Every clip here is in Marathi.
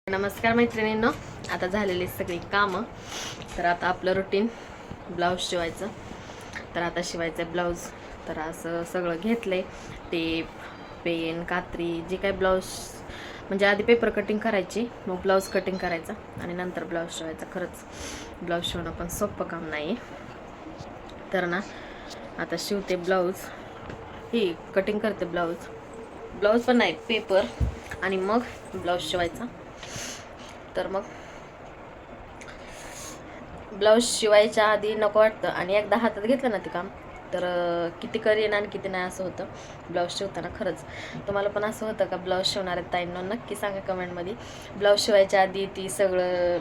नमस्कार मैत्रिणींनो, आता झालेली सगळी कामं. तर आता आपलं रुटीन ब्लाऊज शिवायचं. तर आता शिवायचं ब्लाऊज. तर असं सगळं घेतलंय, टेप, पेन, कात्री, जे काही ब्लाऊज म्हणजे आधी पेपर कटिंग करायची, मग ब्लाऊज कटिंग करायचा आणि नंतर ब्लाऊज शिवायचा. खरंच ब्लाऊज शिवणं पण सोपं काम नाही. तर ना आता शिवते ब्लाऊज, ही कटिंग करते ब्लाऊज पण नाही, पेपर, आणि मग ब्लाऊज शिवायचा. तर मग ब्लाऊज शिवायच्या आधी नको वाटतं, आणि एकदा हातात घेतलं ना ते काम, तर किती करीन आणि किती नाही असं होतं ब्लाऊज शिवताना. खरंच तुम्हाला पण असं होतं का? ब्लाऊज शिवणाऱ्या ताईंना नक्की सांगा कमेंटमध्ये. ब्लाऊज शिवायच्या आधी ती सगळं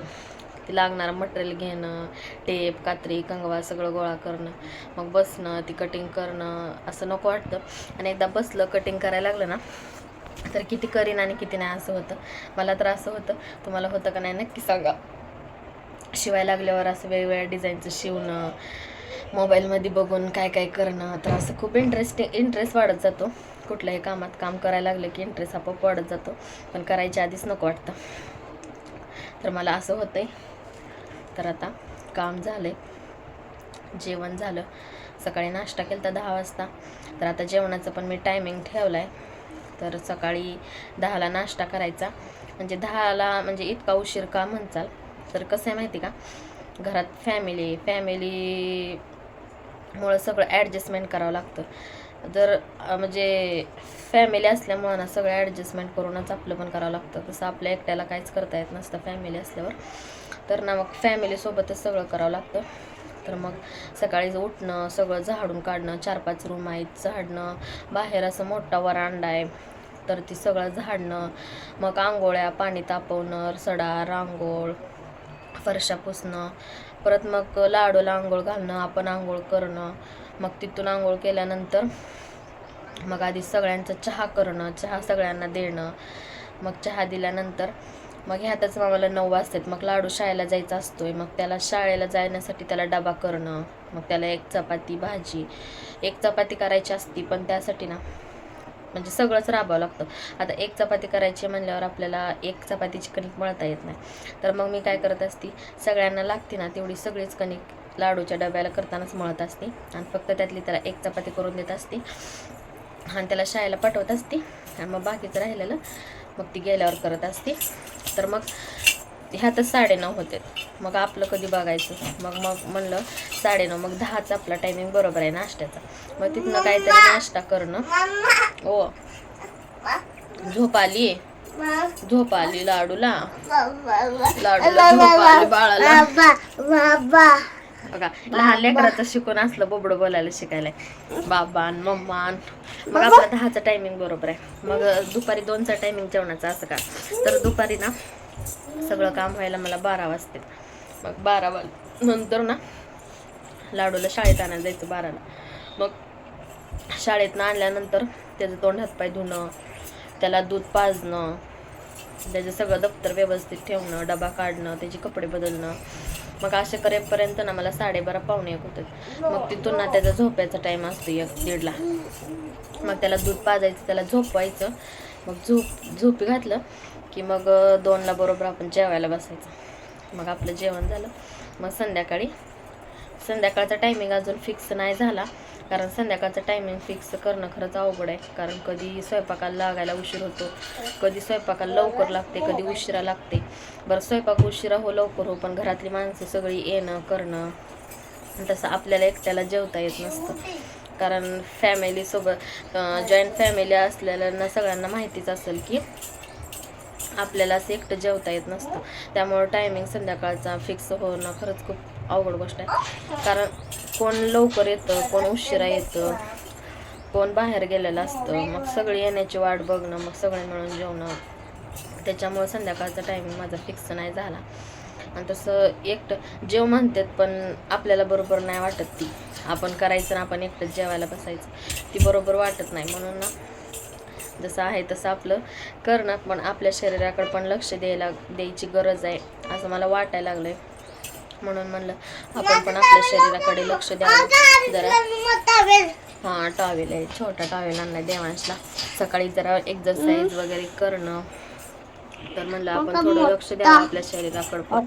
ती लागणारं मटेरियल घेणं, टेप, कात्री, कंगवा सगळं गोळा करणं, मग बसणं, ती कटिंग करणं, असं नको वाटतं. आणि एकदा बसलं, कटिंग करायला लागलं ना, तर किती करीन आणि किती नाही असं होतं. मला तर असं होतं. तुम्हाला होतं का नाही नक्की सांगा. शिवायला लागल्यावर असं वेगवेगळ्या डिझाईनचं शिवणं, मोबाईलमध्ये बघून काय काय करणं, तर असं खूप इंटरेस्ट वाढत जातो. कुठल्याही कामात काम करायला लागलं की इंटरेस्ट आपोआप वाढत जातो, पण करायच्या आधीच नको वाटतं. तर मला असं होतंय. तर आता काम झालंय, जेवण झालं, सकाळी नाश्ता केला तर 10 वाजता. तर आता जेवणाचं पण मी टायमिंग ठेवला आहे. तर सकाळी 10ला नाश्ता करायचा, म्हणजे 10ला म्हणजे इतका उशीर का म्हणचाल. तर कसं आहे माहिती का, घरात फॅमिलीमुळं सगळं ॲडजस्टमेंट करावं लागतं. जर म्हणजे फॅमिली असल्यामुळं ना सगळं ॲडजस्टमेंट करूनच आपलं पण करावं लागतं. तसं आपल्या एकट्याला काहीच करता येत नसतं फॅमिली असल्यावर. तर ना मग फॅमिलीसोबतच सगळं करावं लागतं. तर मग सकाळी उठणं, सगळं झाडून काढणं, 4-5 रूम आहेत झाडणं, बाहेर असं मोठा वरांडा आहे, तर ती सगळं झाडणं, मग आंघोळ्या, पाणी तापवणं, सडा, रांगोळ, फरशा पुसणं, परत मग लाडूला आंघोळ घालणं, आपण आंघोळ करणं, मग तिथून आंघोळ केल्यानंतर मग आधी सगळ्यांचा चहा करणं, चहा सगळ्यांना देणं, मग चहा दिल्यानंतर मग ह्यातच आम्हाला 9 वाजतात. मग लाडू शाळेला जायचा असतोय, मग त्याला शाळेला जाण्यासाठी त्याला डबा करणं, मग त्याला एक चपाती भाजी, एक चपाती करायची असती, पण त्यासाठी ना म्हणजे सगळंच राबावं लागतं. आता एक चपाती करायची म्हणल्यावर आपल्याला एक चपातीची कणिक मळता येत नाही. तर मग मी काय करत असते, सगळ्यांना लागते ना तेवढी सगळीच कणिक लाडूच्या डब्याला करतानाच मळत असते, आणि फक्त त्यातली त्याला एक चपाती करून देत असते, आणि त्याला शाळेला पाठवत असते, आणि मग बाकीचं राहिलेलं मग ती गेल्यावर करत असते. तर मग ह्यातच 9:30 होते. मग आपलं कधी बघायचं. मग म्हणलं 9:30, मग 10चा आपला टायमिंग बरोबर आहे नाश्त्याचा. मग तिथनं काहीतरी नाश्ता करणं. ओ, झोप आली लाडूला झोप आली बाळाला. बघा, लहान लेकराचं शिकून असलं बोबडं बोलायला शिकायला, बाबान मम्मान. मग आपला 10चा टायमिंग बरोबर आहे. मग दुपारी 2चा टायमिंग जेवणाचा. असं का, तर दुपारी ना सगळं काम व्हायला मला 12 वाजते. मग 12 नंतर ना लाडूला शाळेत आणायला जायचं 12ला. मग शाळेतनं आणल्यानंतर त्याचं तोंड हातपाय धुणं, त्याला दूध पाजणं, त्याचं सगळं दप्तर व्यवस्थित ठेवणं, डबा काढणं, त्याचे कपडे बदलणं. मग असे करेपर्यंत ना मला 12:30 पावणे 1 होतात. मग तिथून ना त्याचा झोपायचा टाईम असतो 1-1:30ला. मग त्याला दूध पाजायचं, त्याला झोपवायचं. मग झोपी घातलं की मग 2ला बरोबर आपण जेवायला बसायचं. मग आपलं जेवण झालं. मग संध्याकाळचा टायमिंग अजून फिक्स नाही झाला, कारण संध्याकाळचं टायमिंग फिक्स करणं खरंच अवघड आहे. कारण कधी स्वयंपाकाला लागायला उशीर होतो, कधी स्वयंपाकाला लवकर लागते, कधी उशिरा लागते. बरं, स्वयंपाक उशिरा हो लवकर हो, पण घरातली माणसं सगळी येणं करणं, तसं आपल्याला एकट्याला जेवता येत नसतं. कारण फॅमिलीसोबत जॉईंट फॅमिली असलेल्यांना सगळ्यांना माहितीच असेल की आपल्याला असं एकटं जेवता येत नसतं. त्यामुळं टायमिंग संध्याकाळचा फिक्स होणं खरंच खूप अवघड गोष्ट आहे. कारण कोण लवकर येतं, कोण उशिरा येतं, कोण बाहेर गेलेलं असतं, मग सगळी येण्याची वाट बघणं, मग सगळे मिळून जेवणं. त्याच्यामुळं संध्याकाळचा टायमिंग माझा फिक्स नाही झाला. आणि तसं एकटं जेव म्हणतात, पण आपल्याला बरोबर नाही वाटत. ती आपण करायचं ना आपण एकटंच जेवायला बसायचं, ती बरोबर वाटत नाही. म्हणून ना जसं आहे तसं आपलं करणं, पण आपल्या शरीराकडे पण लक्ष द्यायची गरज आहे असं मला वाटायला लागलंय. म्हणून म्हणलं आपण पण आपल्या शरीराकडे लक्ष द्यावं जरा. हां, टॉवेल आहे, छोटा टॉवेल आणला देवांशला. सकाळी जरा एक्सरसाइज वगैरे करणं, तर म्हणलं आपण थोडं लक्ष द्या आपल्या शरीराकडे पण.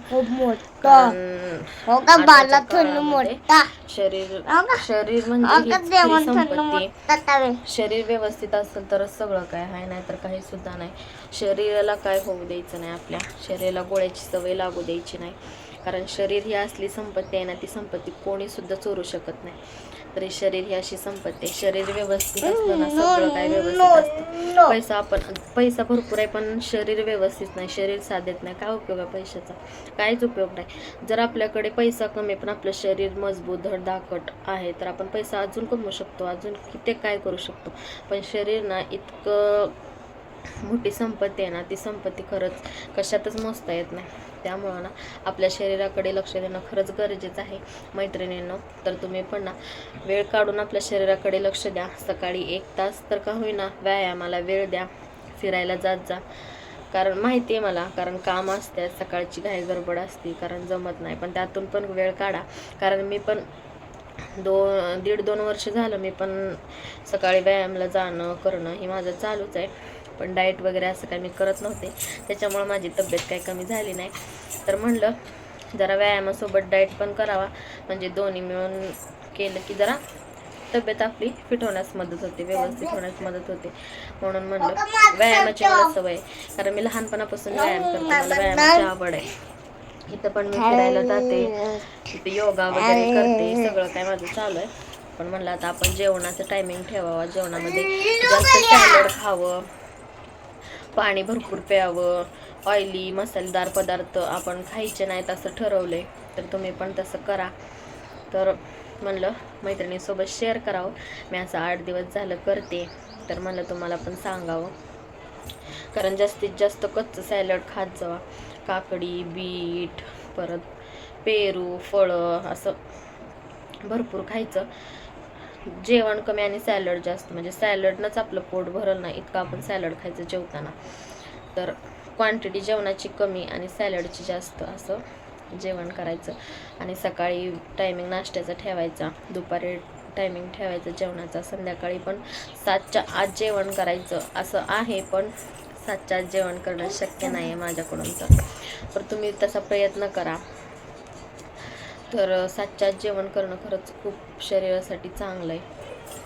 शरीर म्हणजे संपत्ती. शरीर व्यवस्थित असेल तरच सगळं काय आहे, नाही तर काही सुद्धा नाही. शरीराला काय होऊ द्यायचं नाही, आपल्या शरीराला गोळ्याची सवय लागू द्यायची नाही. कारण शरीर ही असली संपत्ती आहे ना, ती संपत्ती कोणी सुद्धा चोरू शकत नाही. तरी शरीर ही अशी संपत्ती आहे. शरीर व्यवस्थित असलं ना, सगळं काय व्यवस्थित असतं. पैसा भरपूर आहे पण शरीर व्यवस्थित नाही, शरीर साधेत नाही, काय उपयोग आहे पैशाचा? काहीच उपयोग नाही. जर आपल्याकडे पैसा कमी पण आपलं शरीर मजबूत धडधाकट आहे तर आपण पैसा अजून कमवू शकतो, अजून किती काय करू शकतो. पण शरीर ना इतकं मोठी संपत्ती आहे ना, ती संपत्ती खरंच कशातच मोजता येत नाही. त्यामुळं ना आपल्या शरीराकडे लक्ष देणं खरंच गरजेचं आहे मैत्रिणींनो. तर तुम्ही पण ना वेळ काढून आपल्या शरीराकडे लक्ष द्या. सकाळी 1 तास तर का होईना व्यायामाला वेळ द्या, फिरायला जात जा. कारण माहिती आहे मला, कारण काम असते, सकाळची घाई गडबड असते, कारण जमत नाही. पण त्यातून पण वेळ काढा. कारण मी पण 1.5-2 वर्ष झालं मी पण सकाळी व्यायामाला जाणं करणं हे माझं चालूच आहे. पण डाएट वगैरे असं काही मी करत नव्हते, त्याच्यामुळं माझी तब्येत काही कमी झाली नाही. तर म्हणलं जरा व्यायामासोबत डाएट पण करावा, म्हणजे दोन्ही मिळून केलं की जरा तब्येत आपली फिट होण्यास मदत होते, व्यवस्थित होण्यास मदत होते. म्हणून म्हणलं व्यायामाची मला सवय, कारण मी लहानपणापासून व्यायाम करते, मला व्यायामाची आवड आहे. इथं पण मी फिरायला जाते, इथे योगा वगैरे करते, सगळं काय माझं चालू आहे. पण म्हणलं आता आपण जेवणाचं टायमिंग ठेवावा, जेवणामध्ये जास्त सॅलड खावं, पाणी भरपूर प्यावं, ऑइली मसालेदार पदार्थ आपण खायचे नाहीत असं ठरवले. तर तुम्ही पण तसं करा. तर म्हणलं मैत्रिणीसोबत शेअर करावं. मी असं 8 दिवस झालं करते, तर म्हणलं तुम्हाला पण सांगावं. कारण जास्तीत जास्त कच्चं सॅलड खात जावा, काकडी, बीट, परत पेरू, फळं असं भरपूर खायचं. जेवण कमी आणि सॅलड जास्त, म्हणजे सॅलडनंच आपलं पोट भरल नाही इतकं आपण सॅलड खायचं जेवताना. तर क्वांटिटी जेवणाची कमी आणि सॅलडची जास्त असं जेवण करायचं. आणि सकाळी टायमिंग नाश्त्याचा ठेवायचा, दुपारी टायमिंग ठेवायचं जेवणाचा, संध्याकाळी पण 7च्या आत जेवण करायचं असं आहे. पण 7च्या आत जेवण करणं शक्य नाही आहे माझ्याकडून, तर तुम्ही तसा प्रयत्न करा. तर 7च्या आत जेवण करणं खरंच खूप शरीरासाठी चांगलं आहे.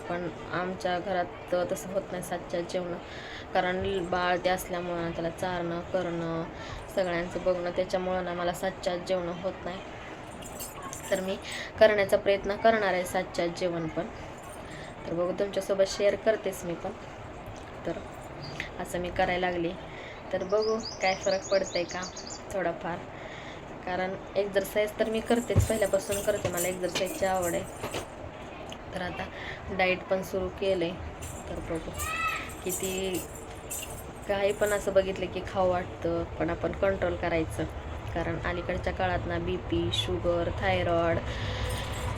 पण आमच्या घरात तसं होत नाही 7च्या आत जेवणं, कारण बाळ ते असल्यामुळं त्याला चारणं करणं सगळ्यांचं बघणं, त्याच्यामुळं ना मला 7च्या आत जेवणं होत नाही. तर मी करण्याचा प्रयत्न करणार आहे 7च्या आत जेवण पण. तर बघू तुमच्यासोबत शेअर करतेच मी पण. तर असं मी करायला लागली, तर बघू काय फरक पडतंय का थोडाफार. कारण एक्झरसाईज तर मी करतेच, पहिल्यापासून करते, मला एक्झरसाईजची आवड आहे. तर आता डाएट पण सुरू केलं आहे. तर बघू किती काही पण असं बघितलं की खाऊ वाटतं, पण आपण कंट्रोल करायचं. कारण अलीकडच्या काळात ना BP, शुगर, थायरॉइड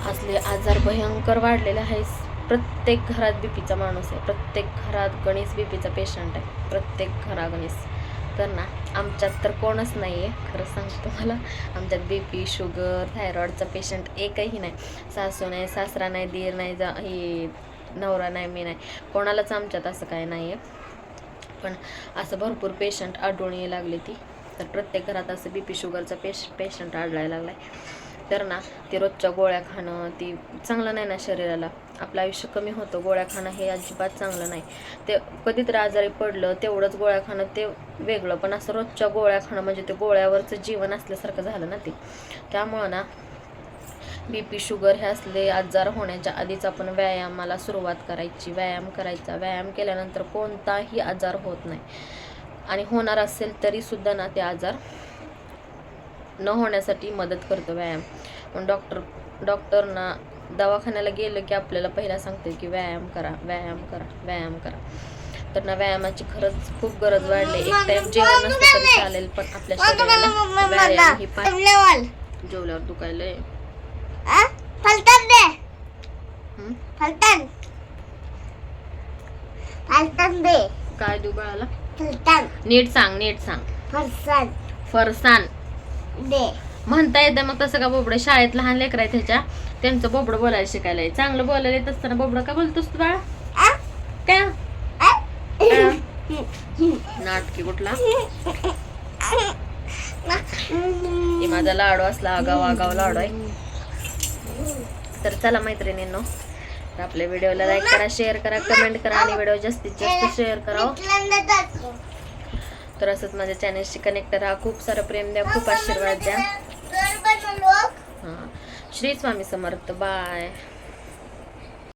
असले आजार भयंकर वाढलेले आहे. प्रत्येक घरात BPचा माणूस आहे, प्रत्येक घरात गणेश BPचा पेशंट आहे, प्रत्येक घरागणेश. तर ना आमच्यात तर कोणच नाही आहे, खरं सांगतो मला. आमच्यात BP, शुगर, थायरॉइडचा पेशंट एकही नाही. सासू नाही, सासरा नाही, दीर नाही, ही नवरा नाही, मी नाही, कोणालाच आमच्यात असं काय नाही आहे. पण असं भरपूर पेशंट आढळून यायला लागले ती. तर प्रत्येक घरात असं BP, शुगरचा पेशंट आढळायला लागला आहे. तर ना ते रोजच्या गोळ्या खाणं ती चांगलं नाही ना शरीराला. आपलं आयुष्य कमी होतं, गोळ्या खाणं हे अजिबात चांगलं नाही. ते कधीतरी आजारी पडलं तेवढंच गोळ्या खाणं ते वेगळं, पण असं रोजच्या गोळ्या खाणं म्हणजे ते गोळ्यावरचं जीवन असल्यासारखं झालं ना ते. त्यामुळं ना BP, शुगर हे असले आजार होण्याच्या आधीच आपण व्यायामाला सुरुवात करायची, व्यायाम करायचा. व्यायाम केल्यानंतर कोणताही आजार होत नाही, आणि होणार असेल तरीसुद्धा ना ते आजार न होण्यासाठी मदत करतो व्यायाम. पण डॉक्टरना दवाखान्याला गेलं की आपल्याला पहिला सांगते की व्यायाम करा, व्यायाम करा, व्यायाम करा. तर ना व्यायामाची खरंच खूप गरज वाढली. एक टाइम जेवण नसतं तरी चालेल, पण आपल्या शरीराला व्यायाम ही जेवल्यावर दुखायलंय. काय देऊ बाळाला? नीट सांग. फरसाण म्हणता येतं. मग तसं का बोबडं? शाळेत लहान लेकर आहे त्याच्या, त्यांचं बोबडं बोलायला शिकायला आहे. चांगलं बोलायला येत असताना बोबडं का बोलतोस तू बाळा? काय नाटकी कुठला? माझा लाडू असला आगाव आगाव लाडू आहे. तर चला मैत्रिणींनो, तर आपल्या व्हिडिओला लाईक करा, शेअर करा, कमेंट करा आणि व्हिडिओ जास्तीत जास्त शेअर करा. तर असंच माझ्या चॅनलशी कनेक्ट राहा. खूप सारं प्रेम द्या, खूप आशीर्वाद द्या. हां, श्री स्वामी समर्थ. बाय.